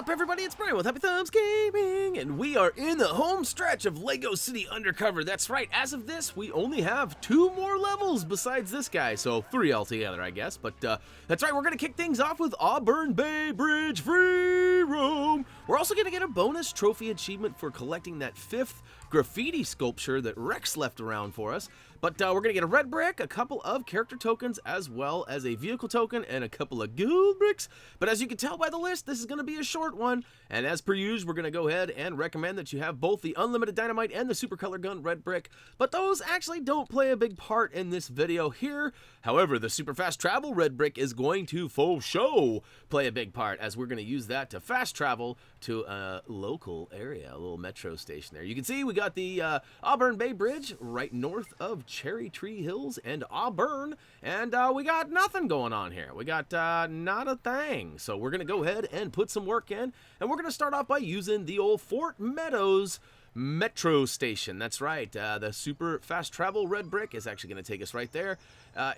up, everybody? It's Brian with HappyThumbsGaming, and we are in the home stretch of Lego City Undercover. That's right, as of this, we only have 2 more levels besides this guy, so 3 altogether, I guess. But that's right, we're going to kick things off with Auburn Bay Bridge free roam. We're also going to get a bonus trophy achievement for collecting that 5th graffiti sculpture that Rex left around for us. But we're going to get a red brick, a couple of character tokens, as well as a vehicle token, and a couple of gold bricks. But as you can tell by the list, this is going to be a short one. And as per usual, we're going to go ahead and recommend that you have both the unlimited dynamite and the super color gun red brick. But those actually don't play a big part in this video here. However, the super fast travel red brick is going to full show play a big part, as we're going to use that to fast travel to a local area, a little metro station there. You can see we got the Auburn Bay Bridge right north of Cherry Tree Hills and Auburn, and we got nothing going on here. We got not a thing. So we're going to go ahead and put some work in, and we're going to start off by using the old Fort Meadows metro station. That's right, the super fast travel red brick is actually going to take us right there.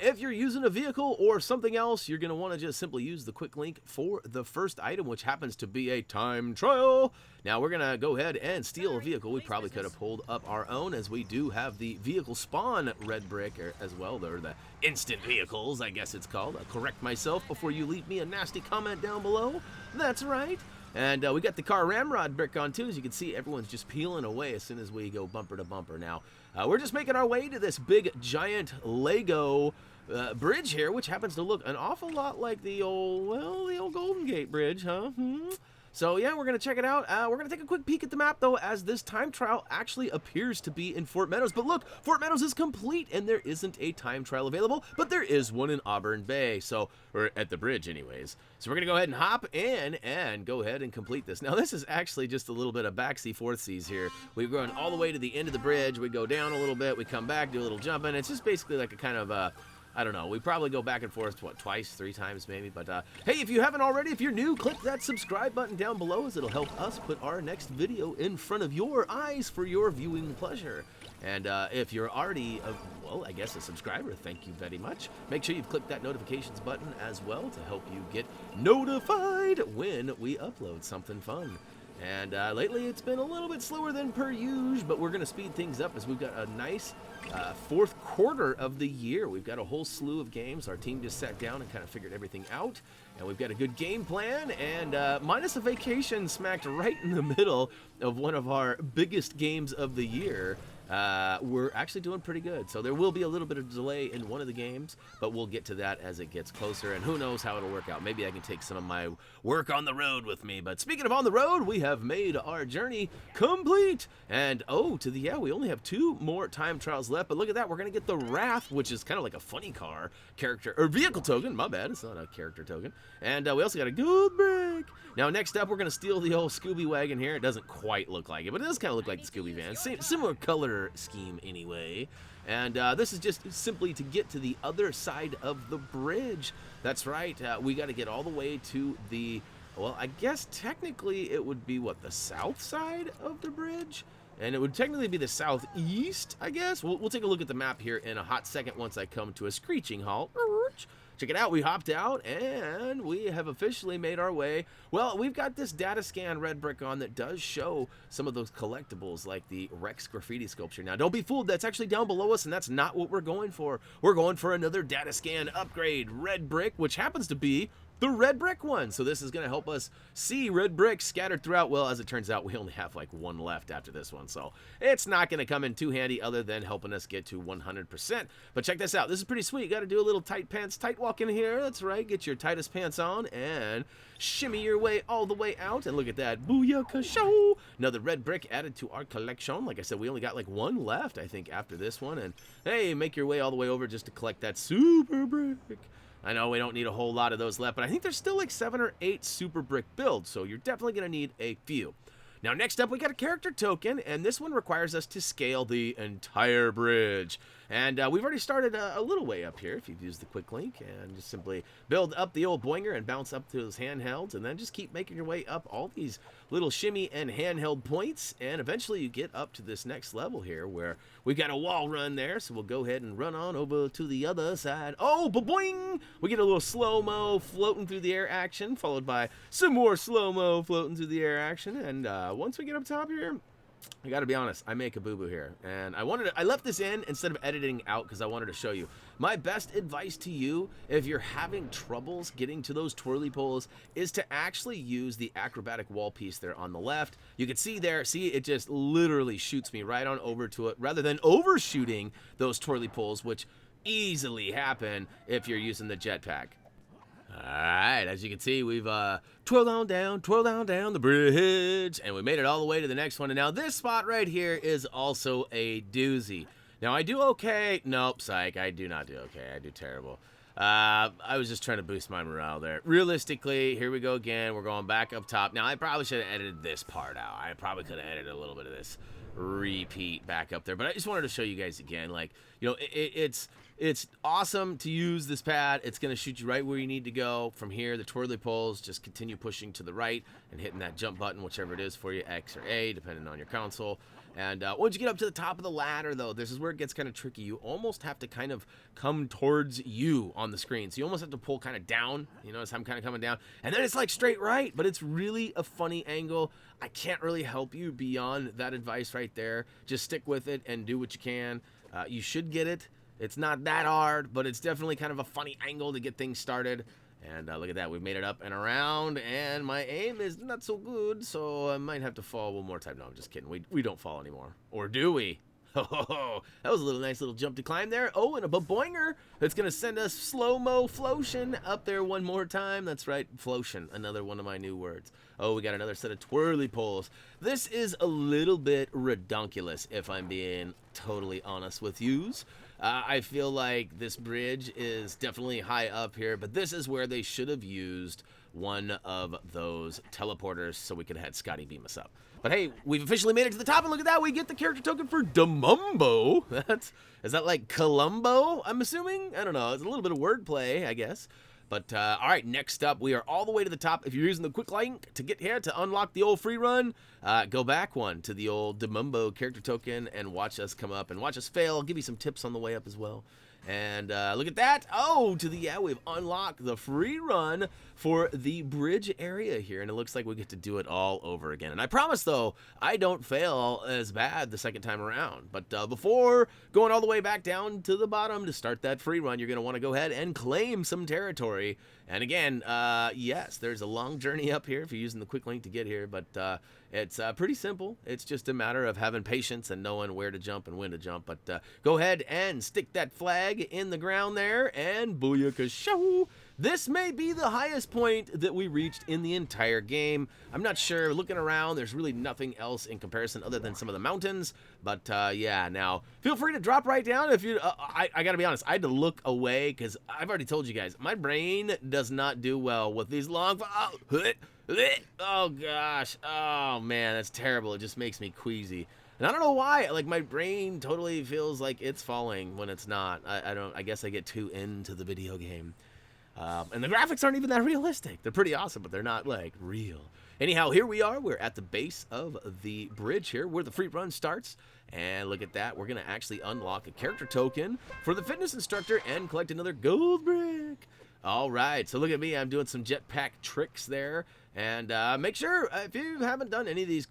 If you're using a vehicle or something else, you're going to want to just simply use the quick link for the first item, which happens to be a time trial. Now we're going to go ahead and steal a vehicle. We probably could have pulled up our own, as we do have the vehicle spawn red brick as well. They're the instant vehicles, I guess it's called. I'll correct myself before you leave me a nasty comment down below. That's right. And we got the car ramrod brick on too. As you can see, everyone's just peeling away as soon as we go bumper to bumper. Now, we're just making our way to this big, giant Lego bridge here, which happens to look an awful lot like the old, well, the old Golden Gate Bridge, huh? So yeah, we're going to check it out. We're going to take a quick peek at the map, though, as this time trial actually appears to be in Fort Meadows. But look, Fort Meadows is complete, and there isn't a time trial available, but there is one in Auburn Bay, or at the bridge anyways. So we're going to go ahead and hop in and go ahead and complete this. Now, this is actually just a little bit of backseas, forthseas here. We're going all the way to the end of the bridge. We go down a little bit. We come back, do a little jumping. It's just basically like a kind of I don't know, we probably go back and forth, what, twice, 3 times maybe, but hey, if you haven't already, if you're new, click that subscribe button down below, as it'll help us put our next video in front of your eyes for your viewing pleasure. And if you're already, well, I guess a subscriber, thank you very much. Make sure you've clicked that notifications button as well to help you get notified when we upload something fun. And lately it's been a little bit slower than per usual, but we're going to speed things up as we've got a nice 4th quarter of the year. We've got a whole slew of games. Our team just sat down and kind of figured everything out. And we've got a good game plan, and minus a vacation smacked right in the middle of one of our biggest games of the year. We're actually doing pretty good. So there will be a little bit of delay in one of the games, but we'll get to that as it gets closer, and who knows how it'll work out. Maybe I can take some of my work on the road with me. But speaking of on the road, we have made our journey complete. And we only have 2 more time trials left, but look at that. We're going to get the Wrath, which is kind of like a funny car character, or vehicle token. My bad, it's not a character token. And we also got a gold brick. Now, next up, we're going to steal the old Scooby wagon here. It doesn't quite look like it, but it does kind of look like the Scooby van. Similar color scheme anyway. And this is just simply to get to the other side of the bridge. That's right. We got to get all the way to the, well, I guess technically it would be, what, the south side of the bridge? And it would technically be the southeast, I guess. We'll take a look at the map here in a hot second once I come to a screeching halt. Check it out, we hopped out, and we have officially made our way. Well, we've got this data scan red brick on that does show some of those collectibles, like the Rex graffiti sculpture. Now, don't be fooled, that's actually down below us, and that's not what we're going for. We're going for another data scan upgrade red brick, which happens to be the red brick one. So this is going to help us see red bricks scattered throughout. Well, as it turns out, we only have like 1 left after this one, so it's not going to come in too handy other than helping us get to 100%. But check this out. This is pretty sweet. You got to do a little tight pants, tight walk in here. That's right. Get your tightest pants on and shimmy your way all the way out. And look at that. Booyaka show. Another red brick added to our collection. Like I said, we only got like 1 left, I think, after this one. And hey, make your way all the way over just to collect that super brick. I know we don't need a whole lot of those left, but I think there's still like 7 or 8 super brick builds, so you're definitely going to need a few. Now, next up, we got a character token, and this one requires us to scale the entire bridge. And we've already started a little way up here if you've used the quick link, and just simply build up the old boinger and bounce up to those handhelds, and then just keep making your way up all these little shimmy and handheld points, and eventually you get up to this next level here where we've got a wall run there, so we'll go ahead and run on over to the other side. Oh, ba-boing! We get a little slow-mo floating through the air action, followed by some more slow-mo floating through the air action, and once we get up top here, I gotta be honest, I make a boo-boo here, and I left this in instead of editing out because I wanted to show you. My best advice to you, if you're having troubles getting to those twirly poles, is to actually use the acrobatic wall piece there on the left. You can see there, see, it just literally shoots me right on over to it, rather than overshooting those twirly poles, which easily happen if you're using the jetpack. Alright, as you can see, we've twirled on down the bridge, and we made it all the way to the next one. And now this spot right here is also a doozy. Now, I do okay. Nope, psych, I do not do okay. I do terrible. I was just trying to boost my morale there. Realistically, here we go again. We're going back up top. Now, I probably should have edited this part out. I probably could have edited a little bit of this repeat back up there, but I just wanted to show you guys again, like, you know, it's awesome to use this pad. It's going to shoot you right where you need to go. From here, the twirly poles, just continue pushing to the right and hitting that jump button, whichever it is for you, X or A, depending on your console. And once you get up to the top of the ladder, though, this is where it gets kind of tricky. You almost have to kind of come towards you on the screen. So you almost have to pull kind of down. You notice I'm kind of coming down. And then it's like straight right, but it's really a funny angle. I can't really help you beyond that advice right there. Just stick with it and do what you can. You should get it. It's not that hard, but it's definitely kind of a funny angle to get things started. And look at that, we've made it up and around, and my aim is not so good, so I might have to fall one more time. No, I'm just kidding. We don't fall anymore. Or do we? Oh, that was a nice little jump to climb there. Oh, and a boinger that's going to send us slow-mo flotion up there one more time. That's right, flotion, another one of my new words. Oh, we got another set of twirly poles. This is a little bit redonkulous, if I'm being totally honest with yous. I feel like this bridge is definitely high up here, but this is where they should have used one of those teleporters so we could have had Scotty beam us up. But hey, we've officially made it to the top, and look at that, we get the character token for DaMumbo. Is that like Columbo, I'm assuming? I don't know, it's a little bit of wordplay, I guess. But, all right, next up, we are all the way to the top. If you're using the quick link to get here to unlock the old free run, go back one to the old DaMumbo character token and watch us come up and watch us fail. I'll give you some tips on the way up as well. And look at that. Oh, we've unlocked the free run for the bridge area here. And it looks like we get to do it all over again. And I promise, though, I don't fail as bad the second time around. But before going all the way back down to the bottom to start that free run, you're going to want to go ahead and claim some territory. And again, yes, there's a long journey up here if you're using the quick link to get here. But it's pretty simple. It's just a matter of having patience and knowing where to jump and when to jump. But go ahead and stick that flag in the ground there, and booyakashow! This may be the highest point that we reached in the entire game. I'm not sure. Looking around, there's really nothing else in comparison other than some of the mountains. But yeah, now feel free to drop right down if you. I gotta be honest. I had to look away because I've already told you guys my brain does not do well with these long. Oh gosh. Oh man, that's terrible. It just makes me queasy. And I don't know why, like my brain totally feels like it's falling when it's not. I guess I get too into the video game. And the graphics aren't even that realistic. They're pretty awesome, but they're not like real. Anyhow, here we are. We're at the base of the bridge here where the free run starts. And look at that. We're going to actually unlock a character token for the fitness instructor and collect another gold brick. All right, so look at me. I'm doing some jetpack tricks there. And make sure, if you haven't done any of these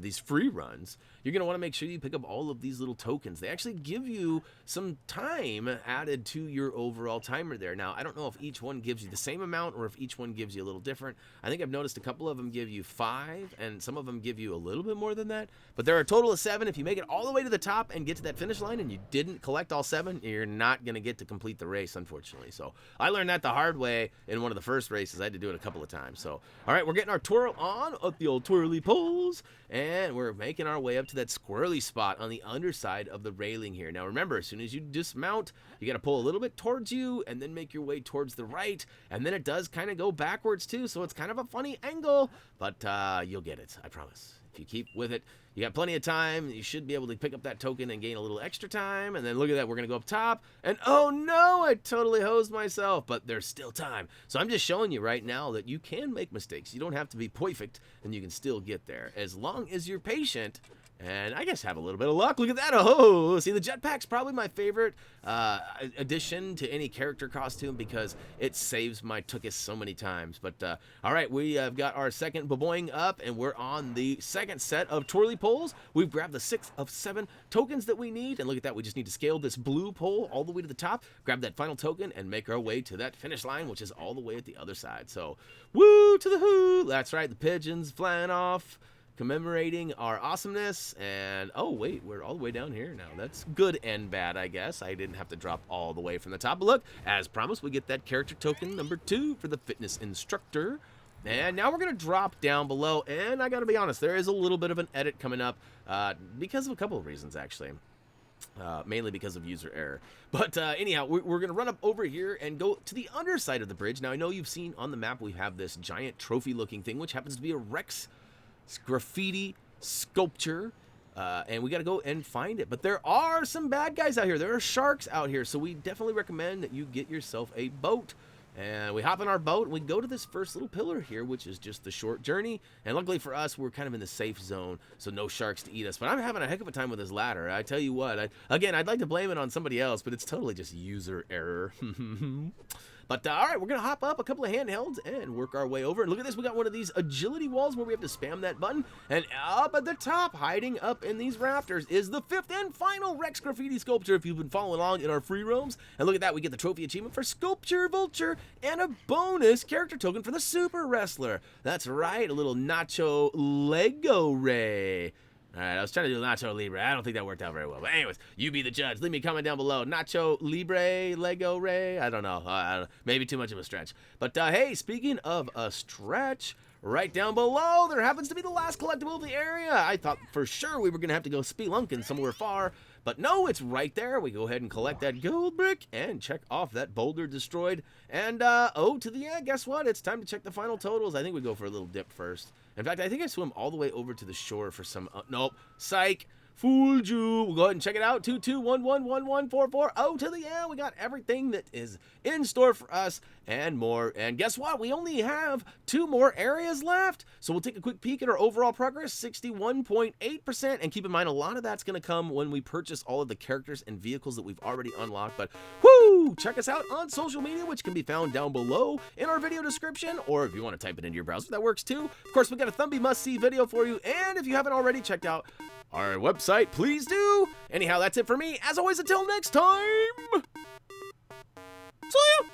these free runs, you're going to want to make sure you pick up all of these little tokens. They actually give you some time added to your overall timer there. Now, I don't know if each one gives you the same amount or if each one gives you a little different. I think I've noticed a couple of them give you 5, and some of them give you a little bit more than that. But there are a total of 7. If you make it all the way to the top and get to that finish line and you didn't collect all 7, you're not going to get to complete the race, unfortunately. So I learned that the hard way in one of the first races. I had to do it a couple of times. So, all right, we're getting our twirl on up the old twirly poles, and we're making our way up to that squirrely spot on the underside of the railing here. Now, remember, as soon as you dismount, you got to pull a little bit towards you and then make your way towards the right, and then it does kind of go backwards too, so it's kind of a funny angle, but you'll get it, I promise. if you keep with it, you got plenty of time. You should be able to pick up that token and gain a little extra time. And then look at that, we're going to go up top. And oh no, I totally hosed myself, but there's still time. So I'm just showing you right now that you can make mistakes. You don't have to be perfect, and you can still get there as long as you're patient. And I guess have a little bit of luck. Look at that. Oh, see, the jetpack's probably my favorite addition to any character costume because it saves my tuchus so many times. But, all right, we have got our second baboing up, and we're on the second set of twirly poles. We've grabbed the 6 of 7 tokens that we need. And look at that. We just need to scale this blue pole all the way to the top, grab that final token, and make our way to that finish line, which is all the way at the other side. So, woo to the who. That's right. The pigeons flying off, commemorating our awesomeness. And oh wait, we're all the way down here now. That's good and bad, I guess. I didn't have to drop all the way from the top, but look, as promised, we get that character token number 2 for the fitness instructor. And now we're gonna drop down below, and I gotta be honest, there is a little bit of an edit coming up because of a couple of reasons, actually. Mainly because of user error. But anyhow, we're going to run up over here and go to the underside of the bridge. Now, I know you've seen on the map we have this giant trophy-looking thing, which happens to be a Rex Graffiti Skulpture, and we got to go and find it. But there are some bad guys out here. There are sharks out here, so we definitely recommend that you get yourself a boat. And we hop in our boat, and we go to this first little pillar here, which is just the short journey. And luckily for us, we're kind of in the safe zone, so no sharks to eat us. But I'm having a heck of a time with this ladder. I tell you what, again, I'd like to blame it on somebody else, but it's totally just user error. But, all right, we're going to hop up a couple of handhelds and work our way over. And look at this. We got one of these agility walls where we have to spam that button. And up at the top, hiding up in these rafters, is the 5th and final Rex Graffiti Sculpture, if you've been following along in our free roams. And look at that. We get the trophy achievement for Sculpture Vulture and a bonus character token for the Super Wrestler. That's right, a little Nacho Lego Ray. All right, I was trying to do Nacho Libre. I don't think that worked out very well. But anyways, you be the judge. Leave me a comment down below. Nacho Libre, Lego Ray. I don't know. Maybe too much of a stretch. But hey, speaking of a stretch, right down below, there happens to be the last collectible of the area. I thought for sure we were going to have to go spelunking somewhere far. But no, it's right there. We go ahead and collect that gold brick and check off that boulder destroyed. And, oh, to the end, guess what? It's time to check the final totals. I think we go for a little dip first. In fact, I think I swim all the way over to the shore for some, nope, psych. Fooled you. We'll go ahead and check it out. 22111144. Oh, to the end. We got everything that is in store for us and more. And guess what? We only have 2 more areas left. So we'll take a quick peek at our overall progress, 61.8%. And keep in mind, a lot of that's going to come when we purchase all of the characters and vehicles that we've already unlocked. But whoo! Check us out on social media, which can be found down below in our video description. Or if you want to type it into your browser, that works too. Of course, we got a Thumbie must-see video for you. And if you haven't already checked out our website, please do. Anyhow, that's it for me. As always, until next time, see ya!